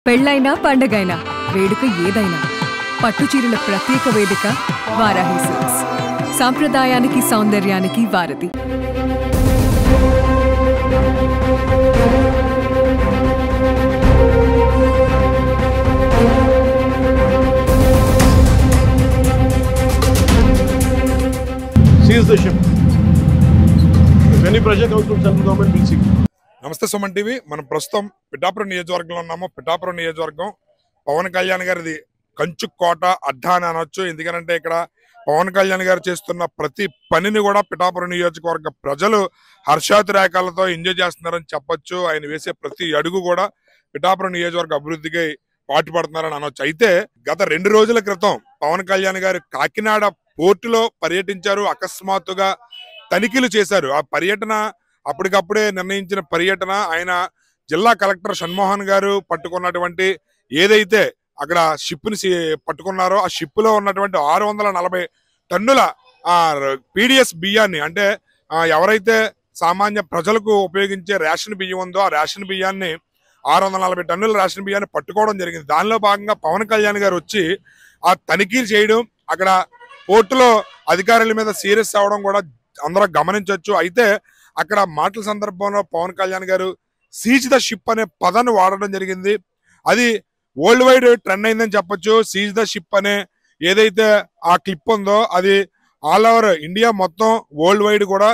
పెళ్ళైనా పండగైనా వేడుక ఏదైనా పట్టుచీరల ప్రత్యేక వేదిక వారాహి సిల్క్స్. సాంప్రదాయానికి సౌందర్యానికి వారధి. Seize the ship. If any pressure comes from central government, we'll see. నమస్తే సుమన్ టీవీ. మనం ప్రస్తుతం పిఠాపురం నియోజకవర్గంలో ఉన్నాము. పిఠాపురం నియోజకవర్గం పవన్ కళ్యాణ్ గారిది కంచు కోట అడ్డా అని అనొచ్చు. ఎందుకంటే ఇక్కడ పవన్ కళ్యాణ్ గారు చేస్తున్న ప్రతి పనిని కూడా పిఠాపురం నియోజకవర్గ ప్రజలు హర్షాతిరేకాలతో ఎంజాయ్ చేస్తున్నారని చెప్పొచ్చు. ఆయన వేసే ప్రతి అడుగు కూడా పిఠాపురం నియోజకవర్గ అభివృద్ధికి పాటుపడుతున్నారని అనొచ్చు. అయితే గత 2 రోజుల క్రితం పవన్ కళ్యాణ్ గారు కాకినాడ పోర్టులో పర్యటించారు. అకస్మాత్తుగా తనిఖీలు చేశారు. ఆ పర్యటన అప్పటికప్పుడే నిర్ణయించిన పర్యటన. ఆయన జిల్లా కలెక్టర్ షణ్మోహన్ గారు పట్టుకున్నటువంటి ఏదైతే అక్కడ షిప్ ని పట్టుకున్నారో ఆ షిప్ లో ఉన్నటువంటి 640 టన్నుల పీడిఎస్ బియ్యాన్ని, అంటే ఎవరైతే సామాన్య ప్రజలకు ఉపయోగించే రేషన్ బియ్యం ఉందో ఆ రేషన్ బియ్యాన్ని 640 టన్నుల రేషన్ బియ్యాన్ని పట్టుకోవడం జరిగింది. దానిలో భాగంగా పవన్ కళ్యాణ్ గారు వచ్చి ఆ తనిఖీలు చేయడం, అక్కడ పోర్టులో అధికారుల మీద సీరియస్ అవడం కూడా అందరూ గమనించవచ్చు. అయితే అక్కడ మాటల సందర్భంలో పవన్ కళ్యాణ్ గారు సీజ్ ద షిప్ అనే పదాన్ని వాడడం జరిగింది. అది వరల్డ్ వైడ్ ట్రెండ్ అయిందని చెప్పొచ్చు. సీజ్ ద షిప్ అనే ఏదైతే ఆ క్లిప్ ఉందో అది ఆల్ ఓవర్ ఇండియా మొత్తం వరల్డ్ వైడ్ కూడా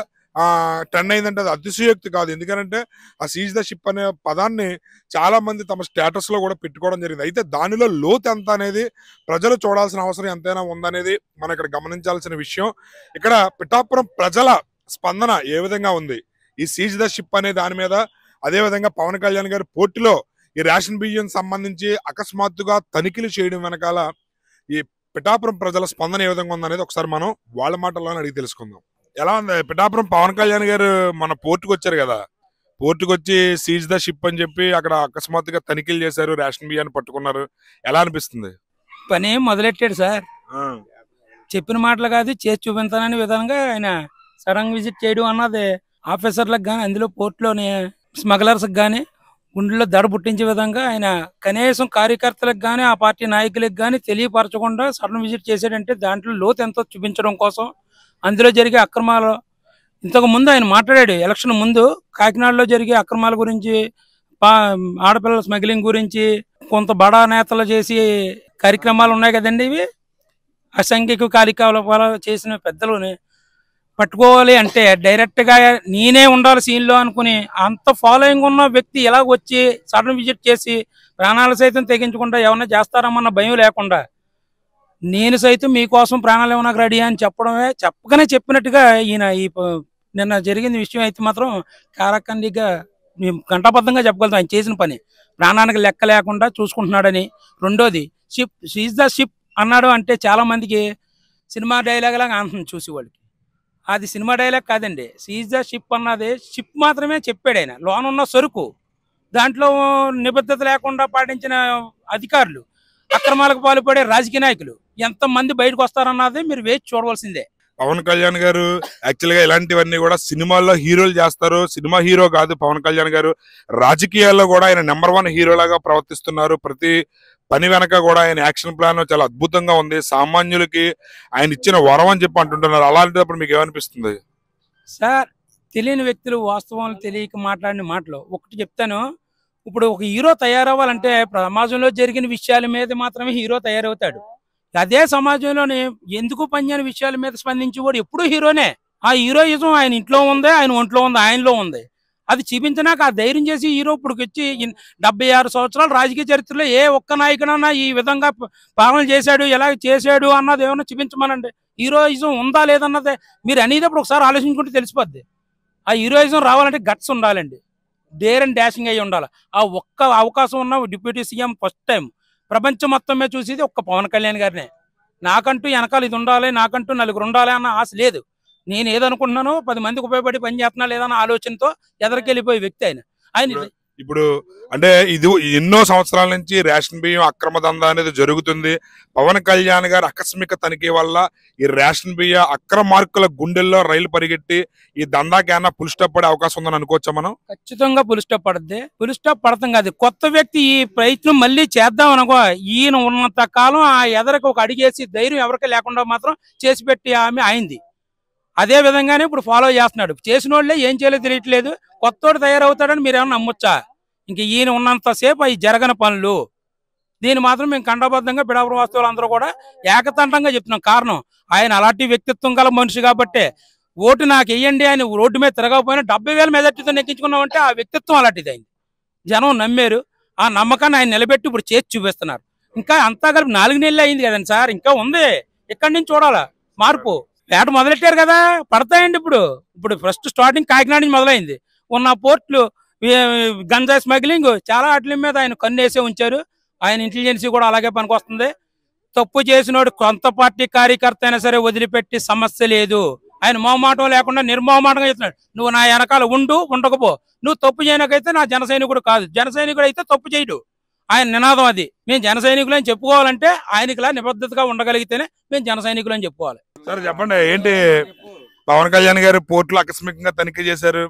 ట్రెండ్ అయిందంటే అది అతిశయోక్తి కాదు. ఎందుకంటే ఆ సీజ్ ద షిప్ అనే పదాన్ని చాలా మంది తమ స్టేటస్ లో కూడా పెట్టుకోవడం జరిగింది. అయితే దానిలో లోతు ఎంత అనేది ప్రజలు చూడాల్సిన అవసరం ఎంతైనా ఉందనేది మనం ఇక్కడ గమనించాల్సిన విషయం. ఇక్కడ పిఠాపురం ప్రజల స్పందన ఏ విధంగా ఉంది ఈ సీజ్ ద షిప్ అనే దాని మీద, అదే విధంగా పవన్ కళ్యాణ్ గారి పోర్టులో ఈ రేషన్ బియ్యం సంబంధించి అకస్మాత్తుగా తనిఖీలు చేయడం వెనకాల ఈ పిఠాపురం ప్రజల స్పందన ఏ విధంగా ఉందనేది ఒకసారి మనం వాళ్ళ మాటల్లోనే అడిగి తెలుసుకుందాం. ఎలా ఉంది పిఠాపురం? పవన్ కళ్యాణ్ గారు మన పోర్టుకు వచ్చారు కదా, పోర్టుకు వచ్చి సీజ్ ద షిప్ అని చెప్పి అక్కడ అకస్మాత్తుగా తనిఖీలు చేశారు, రేషన్ బియ్యాన్ని పట్టుకున్నారు. ఎలా అనిపిస్తుంది? పని మొదలెట్టాడు సార్. చెప్పిన మాటలు కాదు చేసి చూపించాలనే విధంగా ఆయన సడన్ విజిట్ చేయడం అన్నది ఆఫీసర్లకు కానీ అందులో పోర్టులోని స్మగ్లర్స్కి కానీ గుండెల్లో దడ పుట్టించే విధంగా ఆయన కనీసం కార్యకర్తలకు కానీ ఆ పార్టీ నాయకులకు కానీ తెలియపరచకుండా సడన్ విజిట్ చేశాడంటే దాంట్లో లోతు ఎంతో చూపించడం కోసం. అందులో జరిగే అక్రమాలు ఇంతకు ముందు ఆయన మాట్లాడాడు. ఎలక్షన్ ముందు కాకినాడలో జరిగే అక్రమాల గురించి, ఆడపిల్లల స్మగ్లింగ్ గురించి, కొంత బడా నేతలు చేసి కార్యక్రమాలు ఉన్నాయి కదండి. ఇవి అసంఖ్యక కార్యకలాపాలు చేసిన పెద్దలని పట్టుకోవాలి అంటే డైరెక్ట్ గా నేనే ఉండాలి సీన్ లో అనుకుని అంత ఫాలోయింగ్ ఉన్న వ్యక్తి ఎలా వచ్చి సడన్ విజిట్ చేసి ప్రాణాలు సైతం తెగించకుండా ఏమన్నా చేస్తారమ్మన్న భయం లేకుండా నేను సైతం మీకోసం ప్రాణాలు ఏమన్నా రెడీ అని చెప్పగానే చెప్పినట్టుగా ఈయన నిన్న జరిగిన విషయం అయితే మాత్రం కారకండిగా గంటాబద్ధంగా చెప్పగలుగుతాం. ఆయన చేసిన పని ప్రాణానికి లెక్క లేకుండా చూసుకుంటున్నాడని. రెండోది షిప్, సీజ్ ద షిప్ అన్నాడు అంటే చాలా మందికి సినిమా డైలాగ్ లాగా అంటుంది చూసేవాళ్ళకి. అది సినిమా డైలాగ్ కాదండి. సీజ్ ద షిప్ అన్నది షిప్ మాత్రమే చెప్పాడు ఆయన. లోన ఉన్న సరుకు దాంట్లో నిబద్ధత లేకుండా పాటించిన అధికారులు, అక్రమాలకు పాల్పడే రాజకీయ నాయకులు ఎంతమంది బయటకు వస్తారన్నది మీరు వేచి చూడవలసిందే. పవన్ కళ్యాణ్ గారు యాక్చువల్ గా ఇలాంటివన్నీ కూడా సినిమాల్లో హీరోలు చేస్తారు. సినిమా హీరో కాదు పవన్ కళ్యాణ్ గారు, రాజకీయాల్లో కూడా ఆయన నెంబర్ 1 హీరోలాగా ప్రవర్తిస్తున్నారు. ప్రతి పని వెనక కూడా ఆయన యాక్షన్ ప్లాన్ చాలా అద్భుతంగా ఉంది. సామాన్యులకి ఆయన ఇచ్చిన వరం అని చెప్పి అంటుంటున్నారు. అలాంటప్పుడు మీకు ఏమనిపిస్తుంది సార్? తెలియని వ్యక్తులు వాస్తవాలు తెలియక మాట్లాడిన మాటలు ఒకటి చెప్తాను. ఇప్పుడు ఒక హీరో తయారవ్వాలంటే సమాజంలో జరిగిన విషయాల మీద మాత్రమే హీరో తయారవుతాడు. అదే సమాజంలోని ఎందుకు పనిచేయని విషయాల మీద స్పందించేవాడు ఎప్పుడూ హీరోనే. ఆ హీరోయిజం ఆయన ఇంట్లో ఉంది, ఆయన ఒంట్లో ఉంది, ఆయనలో ఉంది. అది చూపించినాక ఆ ధైర్యం చేసి హీరో ఇప్పుడు వచ్చి 76 సంవత్సరాల రాజకీయ చరిత్రలో ఏ ఒక్క నాయకునన్నా ఈ విధంగా పాలన చేశాడు, ఎలా చేశాడు అన్నది ఏమన్నా చూపించమనండి. హీరోయిజం ఉందా లేదన్నది మీరు అనేటప్పుడు ఒకసారి ఆలోచించుకుంటే తెలిసిపోద్ది. ఆ హీరోయిజం రావాలంటే గట్స్ ఉండాలండి, డేర్ అండ్ డాషింగ్ అయ్యి ఉండాలి. ఆ ఒక్క అవకాశం ఉన్న డిప్యూటీ సీఎం ఫస్ట్ టైం ప్రపంచం మొత్తమే చూసేది ఒక్క పవన్ కళ్యాణ్ గారినే. నాకంటూ వెనకాల ఇది ఉండాలి, నాకంటూ నలుగురు ఉండాలి అన్న ఆశ లేదు. నేను ఏదనుకుంటున్నానో 10 మందికి ఉపయోగపడి పని చేస్తున్నా లేదన్న ఆలోచనతో ఎదరికెళ్ళిపోయే వ్యక్తి ఆయన. ఇప్పుడు అంటే ఇది ఎన్నో సంవత్సరాల నుంచి రేషన్ బియ్యం అక్రమ దందా అనేది జరుగుతుంది. పవన్ కళ్యాణ్ గారు ఆకస్మిక తనిఖీ వల్ల ఈ రేషన్ బియ్య అక్రమార్కుల గుండెల్లో రైలు పరిగెట్టి ఈ దందాకి ఏమన్నా పుల్ స్టాప్ పడే అవకాశం ఉందని అనుకోవచ్చా మనం? ఖచ్చితంగా పుల్ స్టాప్ పడుద్ది. పుల్ స్టాప్ పడతాం కాదు, కొత్త వ్యక్తి ఈ ప్రయత్నం మళ్ళీ చేద్దాం అనుకో, ఈయన ఉన్నంత కాలం ఆ ఎదరికి ఒక అడిగేసి ధైర్యం ఎవరికి లేకుండా మాత్రం చేసి పెట్టి ఆమె అయింది. అదే విధంగానే ఇప్పుడు ఫాలో చేస్తున్నాడు. చేసిన వాళ్ళే ఏం చేయలేదు తెలియట్లేదు, కొత్తోడు తయారవుతాడని మీరు ఏమన్నా నమ్మొచ్చా? ఇంక ఈయన ఉన్నంతసేపు అవి జరగని పనులు. దీన్ని మాత్రం మేము ఖండబద్ధంగా పిఠాపురం వాస్తవులు అందరూ కూడా ఏకతంటంగా చెప్తున్నాం. కారణం ఆయన అలాంటి వ్యక్తిత్వం గల మనిషి కాబట్టి. ఓటు నాకు వెయ్యండి అని రోడ్డు మీద తిరగకపోయినా 70,000 మెజార్టీతో నెక్కించుకున్నామంటే ఆ వ్యక్తిత్వం అలాంటిది అయింది. జనం నమ్మారు. ఆ నమ్మకాన్ని ఆయన నిలబెట్టి ఇప్పుడు చేసి చూపిస్తున్నారు. ఇంకా అంతా కలిపి 4 నెలలు అయింది కదండి సార్, ఇంకా ఉంది. ఇక్కడి నుంచి చూడాలా మార్పు. వేట మొదలెట్టారు కదా, పడతాయండి. ఇప్పుడు ఫస్ట్ స్టార్టింగ్ కాకినాడ నుంచి మొదలైంది. ఉన్న పోర్ట్లు గంజాయి స్మగ్లింగ్ చాలా వాటి మీద ఆయన కన్నేసే ఉంచారు. ఆయన ఇంటెలిజెన్సీ కూడా అలాగే పనికొస్తుంది. తప్పు చేసినోడు కొంత పార్టీ కార్యకర్త అయినా సరే వదిలిపెట్టి సమస్య లేదు. ఆయన మొహమాటం లేకుండా నిర్మోహమాటంగా చెప్తున్నాడు, నువ్వు నా వెనకాల ఉండకపో, నువ్వు తప్పు చేయనకైతే నా జన సైనికుడు కాదు, జన సైనికుడు అయితే తప్పు చేయడు. ఆయన నినాదం అది. మేము జన సైనికులు అని చెప్పుకోవాలంటే ఆయనకిలా నిబద్ధతగా ఉండగలిగితేనే మేము జన సైనికులు అని చెప్పుకోవాలి. సరే చెప్పండి, ఏంటి పవన్ కళ్యాణ్ గారు పోర్టులు ఆకస్మికంగా తనిఖీ చేశారు,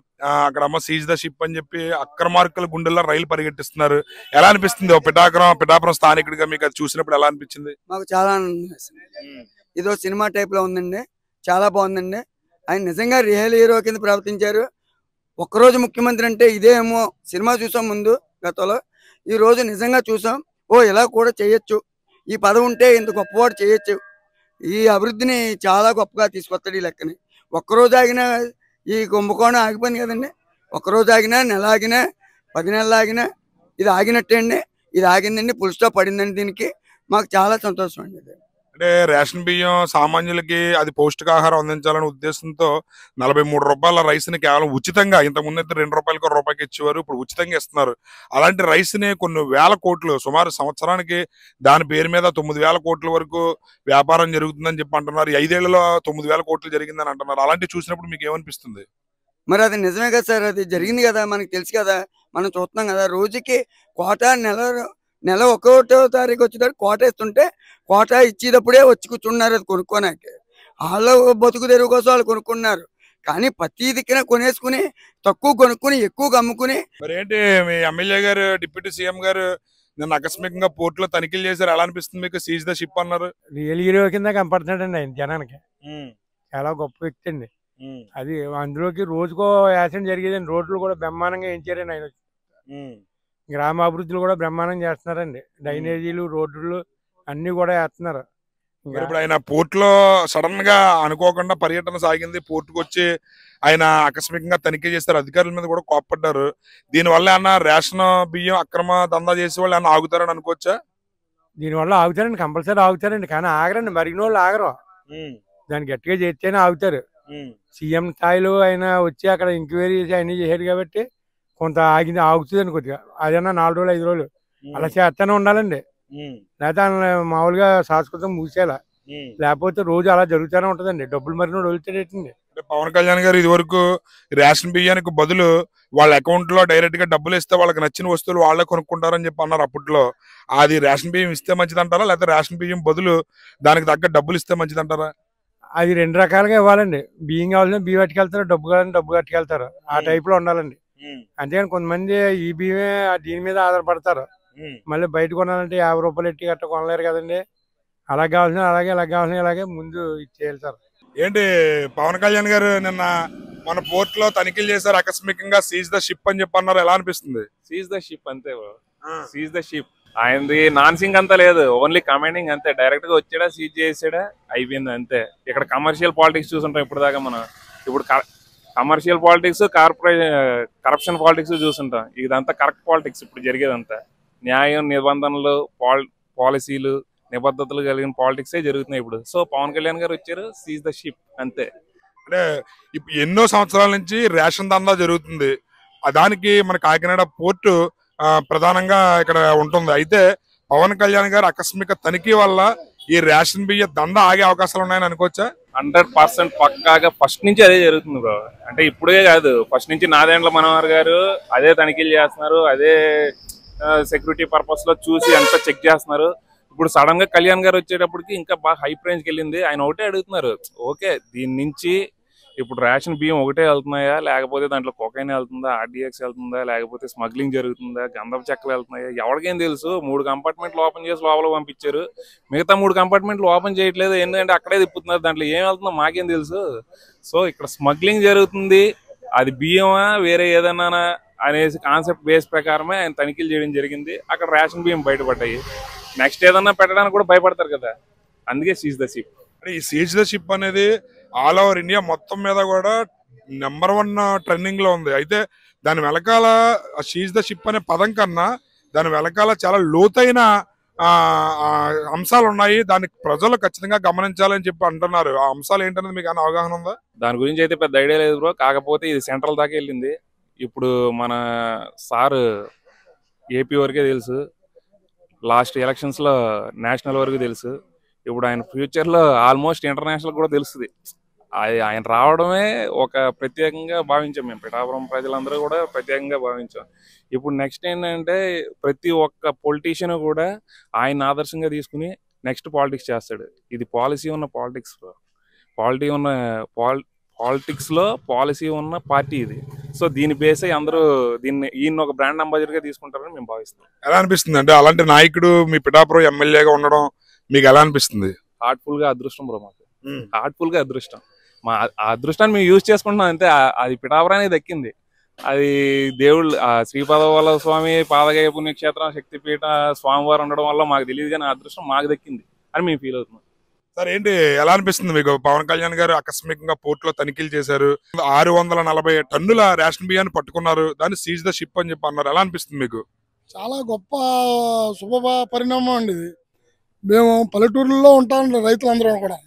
అక్కడ సీజ్ ద షిప్ అని చెప్పి అక్రమార్కుల గుండెల్లో రైలు పరిగెట్టిస్తున్నారు. ఎలా అనిపిస్తుంది పిఠాపురం స్థానికుడిగా మీకు అది చూసినప్పుడు ఎలా అనిపించింది? మాకు చాలా ఆనందం వేసింది. ఇదో సినిమా టైప్ లో ఉందండి, చాలా బాగుందండి. ఆయన నిజంగా రియల్ హీరో కింద ప్రవర్తించారు. ఒక్కరోజు ముఖ్యమంత్రి అంటే ఇదేమో సినిమా చూసాం ముందు గతంలో, ఈ రోజు నిజంగా చూసాం. ఇలా కూడా చేయొచ్చు, ఈ పదవి ఉంటే ఇంత గొప్పవాడు చేయొచ్చు, ఈ అభివృద్ధిని చాలా గొప్పగా తీసుకొస్తాడు ఈ లెక్కని. ఒక్కరోజు ఆగినా ఈ కుంభకోణం ఆగిపోయింది కదండి. ఒక్కరోజు ఆగినా, నెల ఆగినా, 10 నెలలు ఆగినా ఇది ఆగినట్టే అండి. ఇది ఆగిందండి, ఫుల్ స్టాప్ పడిందండి. దీనికి మాకు చాలా సంతోషం అండి. అంటే రేషన్ బియ్యం సామాన్యులకి అది పౌష్టికాహారం అందించాలనే ఉద్దేశంతో 43 రూపాయల రైస్ ని కేవలం ఉచితంగా, ఇంతకుముందు అయితే 2 రూపాయలకి రూపాయికి ఇచ్చేవారు, ఇప్పుడు ఉచితంగా ఇస్తున్నారు. అలాంటి రైస్ ని కొన్ని వేల కోట్లు, సుమారు సంవత్సరానికి దాని పేరు మీద 9,000 కోట్ల వరకు వ్యాపారం జరుగుతుందని చెప్పి అంటున్నారు. 5 ఏళ్లలో 9,000 కోట్లు జరిగిందని అంటున్నారు. అలాంటివి చూసినప్పుడు మీకు ఏమనిపిస్తుంది? మరి అది నిజమే కదా సార్, అది జరిగింది కదా, మనకి తెలుసు కదా, మనం చూస్తున్నాం కదా. రోజుకి కోట, నెల 1వ తారీఖు వచ్చేటప్పుడు కోట ఇస్తుంటే కోట ఇచ్చేటప్పుడే వచ్చి కూర్చున్నారు అది కొనుక్కోనాక. వాళ్ళ బతుకు తెరువు కోసం వాళ్ళు కొనుక్కున్నారు. కానీ ప్రతి దిక్కున కొనేసుకుని తక్కువ కొనుక్కుని ఎక్కువగా అమ్ముకుని. మరి ఏంటి మీ ఎమ్మెల్యే గారు, డిప్యూటీ సీఎం గారు నిన్న ఆకస్మికంగా పోర్టులో తనిఖీలు చేశారు, ఎలా అనిపిస్తుంది మీకు? సీజ్ ద షిప్ అన్నారు. రియల్ హీరో కింద కనపడుతున్నాడండి ఆయన జనానికి. చాలా గొప్ప వ్యక్తి అండి. అది అందులోకి రోజుకో యాక్సిడెంట్ జరిగేదండి. రోడ్లు కూడా బ్రహ్మాండంగా వేయించారండి ఆయన. గ్రామ అభివృద్ధులు కూడా బ్రహ్మాండం చేస్తున్నారండి. డ్రైనేజీలు, రోడ్లు అన్ని కూడా వేస్తున్నారు. ఇప్పుడు ఆయన పోర్టులో సడన్ గా అనుకోకుండా పర్యటన సాగింది. పోర్టుకు వచ్చి ఆయన ఆకస్మికంగా తనిఖీ చేస్తారు. అధికారుల మీద కూడా కోప్పడ్డారు. దీనివల్ల ఏమన్నా రేషన్ బియ్యం అక్రమ దందా చేసే వాళ్ళు ఏమన్నా ఆగుతారని అనుకోవచ్చా? దీనివల్ల ఆగుతారండి, కంపల్సరీ ఆగుతారండి. కానీ ఆగరండి, మరిగిన వాళ్ళు ఆగరు. దాన్ని గట్టిగా చేస్తేనే ఆగుతారు. సీఎం స్థాయిలో ఆయన వచ్చి అక్కడ ఎంక్వైరీ చేసి అన్ని చేశాడు కాబట్టి కొంత ఆగుతుందండి కొద్దిగా. అదన్నా 4 రోజులు 5 రోజులు అలా చేస్తూనే ఉండాలండి. లేకపోతే మామూలుగా శాశ్వతం మూసేలా, లేకపోతే రోజు అలా జరుగుతూనే ఉంటదండి. డబ్బులు మరిన వదులుతాడేటండి. పవన్ కళ్యాణ్ గారు ఇది వరకు రేషన్ బియ్యానికి బదులు వాళ్ళ అకౌంట్ లో డైరెక్ట్ గా డబ్బులు ఇస్తే వాళ్ళకి నచ్చిన వస్తువులు వాళ్ళే కొనుక్కుంటారని చెప్పి అన్నారు అప్పట్లో. అది రేషన్ బియ్యం ఇస్తే మంచిది అంటారా, లేకపోతే రేషన్ బియ్యం బదులు దానికి తగ్గ డబ్బులు ఇస్తే మంచిది అంటారా? అది 2 రకాలుగా ఇవ్వాలండి. బియ్యం కావాలని బియ్యం పట్టుకెళ్తారు, డబ్బు కావాలని డబ్బు పట్టుకెళ్తారు. ఆ టైప్ లో ఉండాలండి. అంతేగాని కొంతమంది ఈ బియ్యమే దీని మీద ఆధారపడతారు. మళ్ళీ బయట కొనాలంటే 50 రూపాయలు ఎట్టి గట్ట కొనలేరు కదండి. అలా కావాల్సిన అలాగే, ఇలా కావాల్సిన అలాగే ముందు ఇచ్చేయాలి సార్. ఏంటి పవన్ కళ్యాణ్ గారు నిన్న మన పోర్ట్ లో తనిఖీలు చేశారు, ఆకస్మికంగా సీజ్ ద షిప్ అని చెప్పి అన్నారు, ఎలా అనిపిస్తుంది? సీజ్ ద షిప్ అంతే, సీజ్ ద షిప్. ఆయనది నాన్ సింగ్ అంతా లేదు, ఓన్లీ కమాండింగ్ అంతే. డైరెక్ట్ గా వచ్చాడా, సీజ్ చేసాడా, అయిపోయింది అంతే. ఇక్కడ కమర్షియల్ పాలిటిక్స్ చూసుంటాం ఇప్పుడు దాకా మనం. ఇప్పుడు కమర్షియల్ పాలిటిక్స్, కరప్షన్ పాలిటిక్స్ చూసుంటాం. ఇదంతా కరెక్ట్ పాలిటిక్స్ ఇప్పుడు జరిగేదంతా. న్యాయం, నిబంధనలు, పాలసీలు, నిబద్ధతలు కలిగిన పాలిటిక్సే జరుగుతున్నాయి ఇప్పుడు. సో పవన్ కళ్యాణ్ గారు వచ్చారు, సీజ్ ద షిప్ అంతే. అంటే ఎన్నో సంవత్సరాల నుంచి రేషన్ దందా జరుగుతుంది. దానికి మన కాకినాడ పోర్టు ప్రధానంగా ఇక్కడ ఉంటుంది. అయితే పవన్ కళ్యాణ్ గారు ఆకస్మిక తనిఖీ వల్ల ఈ రేషన్ బియ్య దందా ఆగే అవకాశాలు ఉన్నాయని అనుకోవచ్చా? 100% పక్కాగా ఫస్ట్ నుంచి అదే జరుగుతుంది బ్రో. అంటే ఇప్పుడే కాదు, ఫస్ట్ నుంచి నాదెండ్ల మనోహర్ గారు అదే తనిఖీలు చేస్తున్నారు, అదే సెక్యూరిటీ పర్పస్ లో చూసి అంతా చెక్ చేస్తున్నారు. ఇప్పుడు సడన్ గా కళ్యాణ్ గారు వచ్చేటప్పటికి ఇంకా బాగా హై రేంజ్కి వెళ్ళింది. ఆయన ఒకటే అడుగుతున్నారు, ఓకే దీని నుంచి ఇప్పుడు రేషన్ బియ్యం ఒకటే వెళ్తున్నాయా, లేకపోతే దాంట్లో కొకైన్ వెళ్తుందా, ఆర్డీఎక్స్ వెళ్తుందా, లేకపోతే స్మగ్లింగ్ జరుగుతుందా, గంధపు చెక్కలు వెళ్తున్నాయా, ఎవరికేం తెలుసు. 3 కంపార్ట్మెంట్లు ఓపెన్ చేసి లోపల పంపించారు, మిగతా 3 కంపార్ట్మెంట్లు ఓపెన్ చేయట్లేదు, ఎందుకంటే అక్కడే తిప్పుతున్నారు, దాంట్లో ఏం వెళ్తుందో మాకేం తెలుసు. సో ఇక్కడ స్మగ్లింగ్ జరుగుతుంది, అది బియ్యమా వేరే ఏదన్నా అనేసి కాన్సెప్ట్ బేస్ ప్రకారమే ఆయన తనిఖీలు చేయడం జరిగింది. అక్కడ రేషన్ బియ్యం బయటపడ్డాయి. నెక్స్ట్ ఏదన్నా పెట్టడానికి కూడా భయపడతారు కదా, అందుకే సీజ్ ద షిప్. ఈ సీజ్ ద షిప్ అనేది ఆల్ ఓవర్ ఇండియా మొత్తం మీద కూడా నెంబర్ 1 ట్రెండింగ్ లో ఉంది. అయితే దాని వెనకాల సీజ్ ద షిప్ అనే పదం కన్నా దాని వెనకాల చాలా లోతైన అంశాలు ఉన్నాయి. దానికి ప్రజలు ఖచ్చితంగా గమనించాలని చెప్పి అంటున్నారు. ఆ అంశాలు ఏంటనేది మీకు అవగాహన ఉందా? దాని గురించి అయితే పెద్ద ఐడియా లేదు బ్రో. కాకపోతే ఇది సెంట్రల్ దాకా వెళ్ళింది. ఇప్పుడు మన సార్ ఏపీ వరకే తెలుసు, లాస్ట్ ఎలక్షన్స్ లో నేషనల్ వరకు తెలుసు. ఇప్పుడు ఆయన ఫ్యూచర్ లో ఆల్మోస్ట్ ఇంటర్నేషనల్ కూడా తెలుస్తుంది. ఆయన రావడమే ఒక ప్రత్యేకంగా భావించాం మేము, పిఠాపురం ప్రజలందరూ కూడా ప్రత్యేకంగా భావించాం. ఇప్పుడు నెక్స్ట్ ఏంటంటే ప్రతి ఒక్క పొలిటీషియన్ కూడా ఆయన ఆదర్శంగా తీసుకుని నెక్స్ట్ పాలిటిక్స్ చేస్తాడు. ఇది పాలసీ ఉన్న పాలిటిక్స్ లో పాలసీ ఉన్న పార్టీ ఇది. సో దీని బేస్ అయ్యి అందరూ ఈయన ఒక బ్రాండ్ అంబాసిడర్ గా తీసుకుంటారని మేము భావిస్తాం. ఎలా అనిపిస్తుంది అంటే అలాంటి నాయకుడు మీ పిఠాపురం ఎమ్మెల్యేగా ఉండడం మీకు ఎలా అనిపిస్తుంది? హార్ట్ఫుల్ గా అదృష్టం బ్రో, మాకు హార్ట్ఫుల్ గా అదృష్టం. మా అదృష్టాన్ని మేము యూజ్ చేసుకుంటున్నాం అంతే. అది పిఠాపురానికి దక్కింది. అది దేవుళ్ళు శ్రీపాదవల్ల స్వామి పాదగయ పుణ్యక్షేత్రం శక్తిపీఠ స్వామివారు ఉండడం వల్ల మాకు తెలియదు, కానీ అదృష్టం మాకు దక్కింది అని మేము ఫీల్ అవుతున్నాం. సార్ ఏంటి ఎలా అనిపిస్తుంది మీకు? పవన్ కళ్యాణ్ గారు ఆకస్మికంగా పోర్టులో తనిఖీలు చేశారు, 640 టన్నుల రేషన్ బియ్యాన్ని పట్టుకున్నారు, దాన్ని సీజ్ ద షిప్ అని చెప్పి అన్నారు. ఎలా అనిపిస్తుంది మీకు? చాలా గొప్ప శుభ పరిణామం అండి ఇది. మేము పల్లెటూరులో ఉంటాం, రైతులందరం కూడా.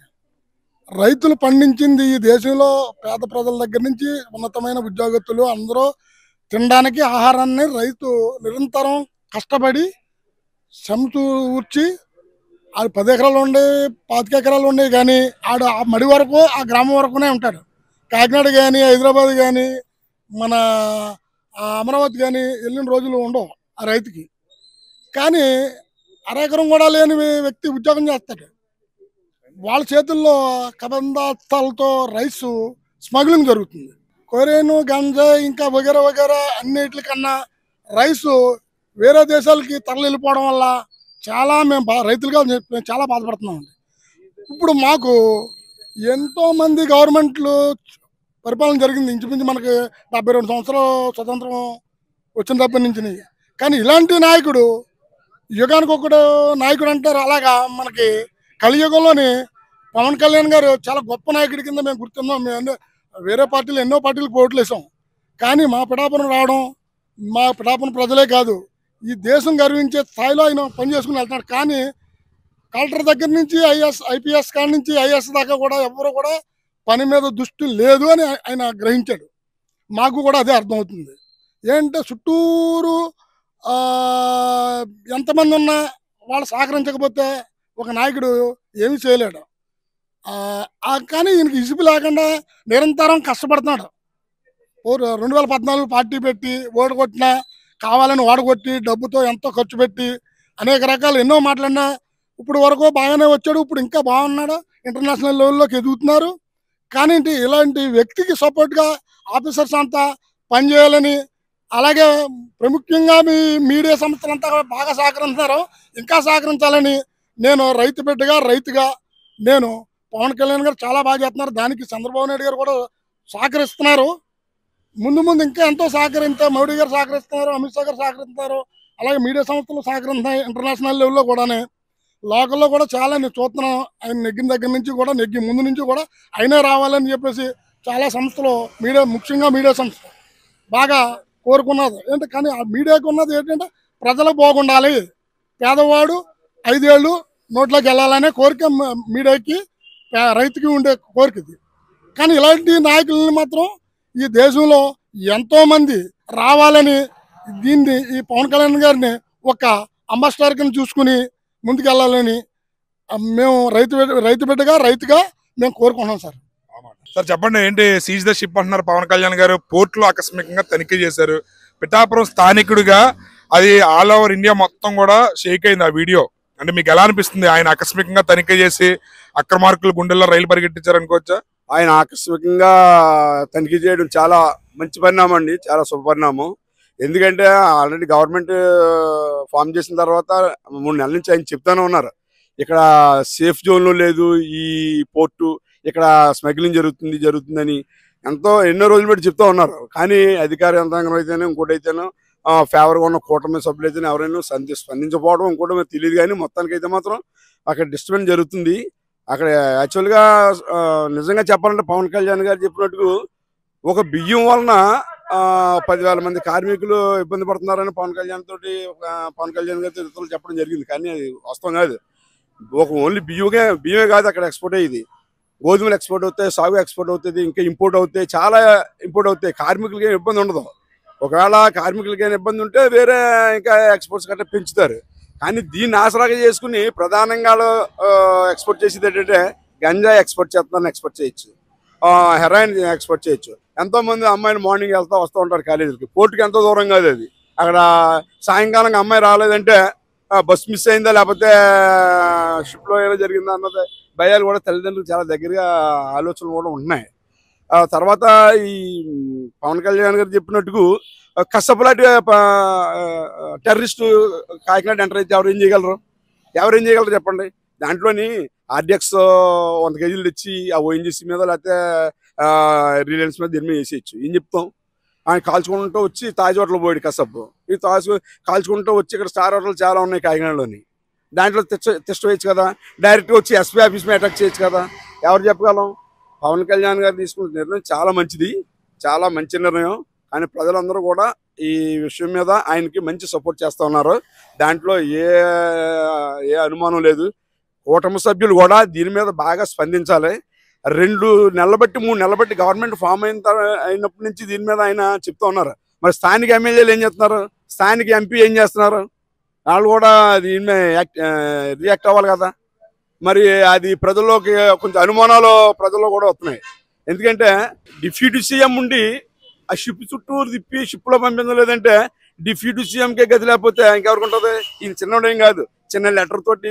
రైతులు పండించింది ఈ దేశంలో పేద ప్రజల దగ్గర నుంచి ఉన్నతమైన ఉద్యోగస్తులు అందరూ తినడానికి ఆహారాన్ని రైతు నిరంతరం కష్టపడి సమకూర్చి, ఆడు 10 ఎకరాలు ఉండి 25 ఎకరాలు ఉండి కానీ ఆడు ఆ మడి వరకు ఆ గ్రామం వరకునే ఉంటాడు. కాకినాడ కానీ హైదరాబాద్ కానీ మన అమరావతి కానీ వెళ్ళిన రోజులు ఉండవు ఆ రైతుకి. కానీ అరెకరం కూడా లేని వ్యక్తి ఉద్యోగం చేస్తాడు. వాళ్ళ చేతుల్లో కబంధాస్తాలతో రైసు స్మగ్లింగ్ జరుగుతుంది. కొరేను గంజాయి ఇంకా వగేరా వగేరా అన్నిటికన్నా రైసు వేరే దేశాలకి తరలి వెళ్ళిపోవడం వల్ల చాలా మేము రైతులుగా మేము చాలా బాధపడుతున్నామండి. ఇప్పుడు మాకు ఎంతోమంది గవర్నమెంట్లు పరిపాలన జరిగింది, ఇంచుమించు మనకి 72 సంవత్సరాలు స్వతంత్రం వచ్చిన దగ్గర నుంచి. కానీ ఇలాంటి నాయకుడు యుగానికి ఒకడు నాయకుడు అంటారు. అలాగా మనకి కలియుగంలోని పవన్ కళ్యాణ్ గారు చాలా గొప్ప నాయకుడి కింద మేము గుర్తున్నాం. మేము వేరే పార్టీలు ఎన్నో పార్టీలకు ఓట్లు వేసాం, కానీ మా పిఠాపురం రావడం మా పిఠాపురం ప్రజలే కాదు ఈ దేశం గర్వించే స్థాయిలో ఆయన పనిచేసుకుని వెళ్తున్నాడు. కానీ కలెక్టర్ దగ్గర నుంచి ఐపీఎస్ కాడి నుంచి ఐఏఎస్ దాకా కూడా ఎవరు కూడా పని మీద దృష్టి లేదు అని ఆయన గ్రహించాడు. మాకు కూడా అదే అర్థమవుతుంది. ఏంటంటే చుట్టూరు ఎంతమంది ఉన్నా వాళ్ళు సహకరించకపోతే ఒక నాయకుడు ఏమీ చేయలేడు. కానీ ఈయనకి ఇసుపు లేకుండా నిరంతరం కష్టపడుతున్నాడు. 2014 పార్టీ పెట్టి ఓడగొట్టినా కావాలని ఓడగొట్టి డబ్బుతో ఎంతో ఖర్చు పెట్టి అనేక రకాలు ఎన్నో మాట్లాడినా ఇప్పుడు వరకు బాగానే వచ్చాడు. ఇప్పుడు ఇంకా బాగున్నాడు, ఇంటర్నేషనల్ లెవెల్లోకి ఎదుగుతున్నారు. కానీ ఇలాంటి వ్యక్తికి సపోర్ట్గా ఆఫీసర్స్ అంతా పనిచేయాలని, అలాగే ప్రముఖంగా మీ మీడియా సంస్థలంతా బాగా సహకరిస్తున్నారు, ఇంకా సహకరించాలని నేను రైతుగా నేను పవన్ కళ్యాణ్ గారు చాలా బాగా చేస్తున్నారు. దానికి చంద్రబాబు నాయుడు గారు కూడా సహకరిస్తున్నారు. ముందు ఇంకా ఎంతో సహకరిస్తారు. మోడీ గారు సహకరిస్తున్నారు, అమిత్ షా గారు సహకరిస్తున్నారు, అలాగే మీడియా సంస్థలు సహకరిస్తున్నాయి. ఇంటర్నేషనల్ లెవెల్లో కూడానే లోకల్లో కూడా చాలా నేను చూస్తున్నాను. ఆయన నెగ్గిన దగ్గర నుంచి కూడా ముందు నుంచి కూడా అయినా రావాలని చెప్పేసి చాలా సంస్థలు ముఖ్యంగా మీడియా సంస్థ బాగా కోరుకున్నది ఏంటంటే, కానీ ఆ మీడియాకు ఉన్నది ఏంటంటే ప్రజలకు బాగుండాలి, పేదవాడు 5 ఏళ్ళు నోట్లోకి వెళ్ళాలనే కోరిక మీడియాకి రైతుకి ఉండే కోరిక ఇది. కానీ ఇలాంటి నాయకులని మాత్రం ఈ దేశంలో ఎంతోమంది రావాలని ఈ పవన్ కళ్యాణ్ గారిని ఒక అంబాసిడర్ కింద చూసుకుని ముందుకెళ్ళాలని మేము రైతుగా మేము కోరుకుంటున్నాం సార్. సార్ చెప్పండి, ఏంటి సీజ్ ద షిప్ అంటున్నారు పవన్ కళ్యాణ్ గారు? పోర్టులో ఆకస్మికంగా తనిఖీ చేశారు. పిఠాపురం స్థానికుడిగా అది ఆల్ ఓవర్ ఇండియా మొత్తం కూడా షేక్ అయింది ఆ వీడియో. అంటే మీకు ఎలా అనిపిస్తుంది? ఆయన ఆకస్మికంగా తనిఖీ చేసి అక్రమార్కులు గుండెల్లో రైలు పరిగెట్టించారు అనుకోవచ్చా? ఆయన ఆకస్మికంగా తనిఖీ చేయడం చాలా మంచి పరిణామం అండి, చాలా శుభ పరిణామం. ఎందుకంటే ఆల్రెడీ గవర్నమెంట్ ఫామ్ చేసిన తర్వాత 3 నెలల నుంచి ఆయన చెప్తానే ఉన్నారు, ఇక్కడ సేఫ్ జోన్లో లేదు ఈ పోర్టు, ఇక్కడ స్మగ్లింగ్ జరుగుతుందని ఎన్నో రోజులు పెట్టి చెప్తా ఉన్నారు. కానీ అధికార యంత్రాంగం అయితేనే ఇంకోటి అయితేనో ఫేవర్గా ఉన్న కూటమి సభ్యులు అయితేనే ఎవరైనా స్పందించకపోవడం ఇంకోటి మీకు తెలియదు. కానీ మొత్తానికి అయితే మాత్రం అక్కడ డిస్టర్బెన్స్ జరుగుతుంది. అక్కడ యాక్చువల్గా నిజంగా చెప్పాలంటే పవన్ కళ్యాణ్ గారు చెప్పినట్టు ఒక బియ్యం వలన 10,000 మంది కార్మికులు ఇబ్బంది పడుతున్నారని పవన్ కళ్యాణ్ గారితో ఇతరులు చెప్పడం జరిగింది. కానీ అది వాస్తవం కాదు. ఒక ఓన్లీ బియ్యమే కాదు అక్కడ ఎక్స్పోర్ట్ అయ్యేది. గోధుమలు ఎక్స్పోర్ట్ అవుతాయి, సాగు ఎక్స్పోర్ట్ అవుతుంది, ఇంకా ఇంపోర్ట్ అవుతాయి, చాలా ఇంపోర్ట్ అవుతాయి. కార్మికులకి ఏం ఇబ్బంది ఉండదు. ఒకవేళ కార్మికులకి ఏమైనా ఇబ్బంది ఉంటే వేరే ఇంకా ఎక్స్పోర్ట్స్ గట్రా పెంచుతారు. కానీ దీన్ని ఆసరాగా చేసుకుని ప్రధానంగా ఎక్స్పోర్ట్ చేసేది ఏంటంటే గంజాయి ఎక్స్పోర్ట్ ఎక్స్పోర్ట్ చేయొచ్చు, హెరాయిన్ ఎక్స్పోర్ట్ చేయొచ్చు. ఎంతోమంది అమ్మాయిలు మార్నింగ్ వస్తూ ఉంటారు కాలేజీలకి. పోర్టుకి ఎంతో దూరం కాదు అది. అక్కడ సాయంకాలం అమ్మాయి రాలేదంటే బస్ మిస్ అయిందా లేకపోతే షిప్లో ఏదో జరిగిందా అన్నది భయాలు కూడా తల్లిదండ్రులు చాలా దగ్గరగా ఆలోచనలు కూడా ఉంటున్నాయి. తర్వాత ఈ పవన్ కళ్యాణ్ గారు చెప్పినట్టుకు కసపులాంటి టెర్రరిస్టు కాకినాడ ఎంటర్ అయితే ఎవరు ఏం చేయగలరు చెప్పండి. దాంట్లోని ఆర్డిఎక్స్ 100 కేజీలు తెచ్చి ఆ ఓఎన్జీసీ మీద లేకపోతే రిలయన్స్ మీద దీని మీద వేసేయచ్చు. ఏం చెప్తాం? ఆయన కాల్చుకుంటూ వచ్చి తాజ్ హోటల్ పోయాడు కసబ్బు. ఈ కాల్చుకుంటూ వచ్చి ఇక్కడ స్టార్ హోటల్ చాలా ఉన్నాయి కాకినాడలోని. దాంట్లో టెస్ట్ వేయచ్చు కదా. డైరెక్ట్గా వచ్చి ఎస్పీ ఆఫీస్ మీద అటాక్ చేయొచ్చు కదా. ఎవరు చెప్పగలం? పవన్ కళ్యాణ్ గారు తీసుకున్న నిర్ణయం చాలా మంచిది, చాలా మంచి నిర్ణయం. కానీ ప్రజలందరూ కూడా ఈ విషయం మీద ఆయనకి మంచి సపోర్ట్ చేస్తూ ఉన్నారు. దాంట్లో ఏ అనుమానం లేదు. కూటమి సభ్యులు కూడా దీని మీద బాగా స్పందించాలి. 2 నెలలు బట్టి 3 నెలలు బట్టి గవర్నమెంట్ ఫామ్ అయినప్పటి నుంచి దీని మీద ఆయన చెప్తూ ఉన్నారు. మరి స్థానిక ఎమ్మెల్యేలు ఏం చేస్తున్నారు? స్థానిక ఎంపీ ఏం చేస్తున్నారు? వాళ్ళు కూడా దీని మీద రియాక్ట్ అవ్వాలి కదా. మరి అది ప్రజల్లోకి కొంచెం అనుమానాలు ప్రజల్లో కూడా వస్తున్నాయి. ఎందుకంటే డిప్యూటీ సీఎం ఉండి ఆ షిప్ చుట్టూ తిప్పి షిప్లో పంపించలేదంటే డిప్యూటీ సీఎంకే గతి లేకపోతే ఇంకెవరికి ఉంటుంది? ఈయన చిన్నోడేం కాదు. చిన్న లెటర్ తోటి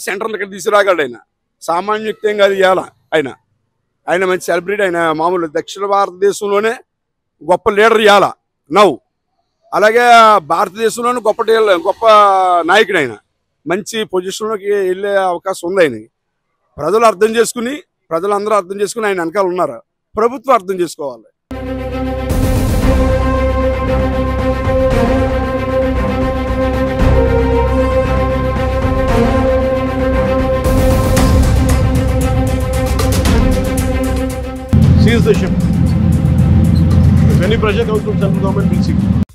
సెంటర్లు ఇక్కడ తీసుకురాగలడు. ఆయన సామాన్య వ్యక్తి ఏం కాదు. ఇవాళ ఆయన మంచి సెలబ్రిటీ. ఆయన మామూలు దక్షిణ భారతదేశంలోనే గొప్ప లీడర్ ఇవాళ నవ్వు. అలాగే భారతదేశంలోనే గొప్ప నాయకుడు. ఆయన మంచి పొజిషన్లోకి వెళ్ళే అవకాశం ఉంది. ఆయన ప్రజలందరూ అర్థం చేసుకుని ఆయన వెనకాల ఉన్నారు. ప్రభుత్వం అర్థం చేసుకోవాలి. Seize the ship. If any pressure comes from central government, we'll see.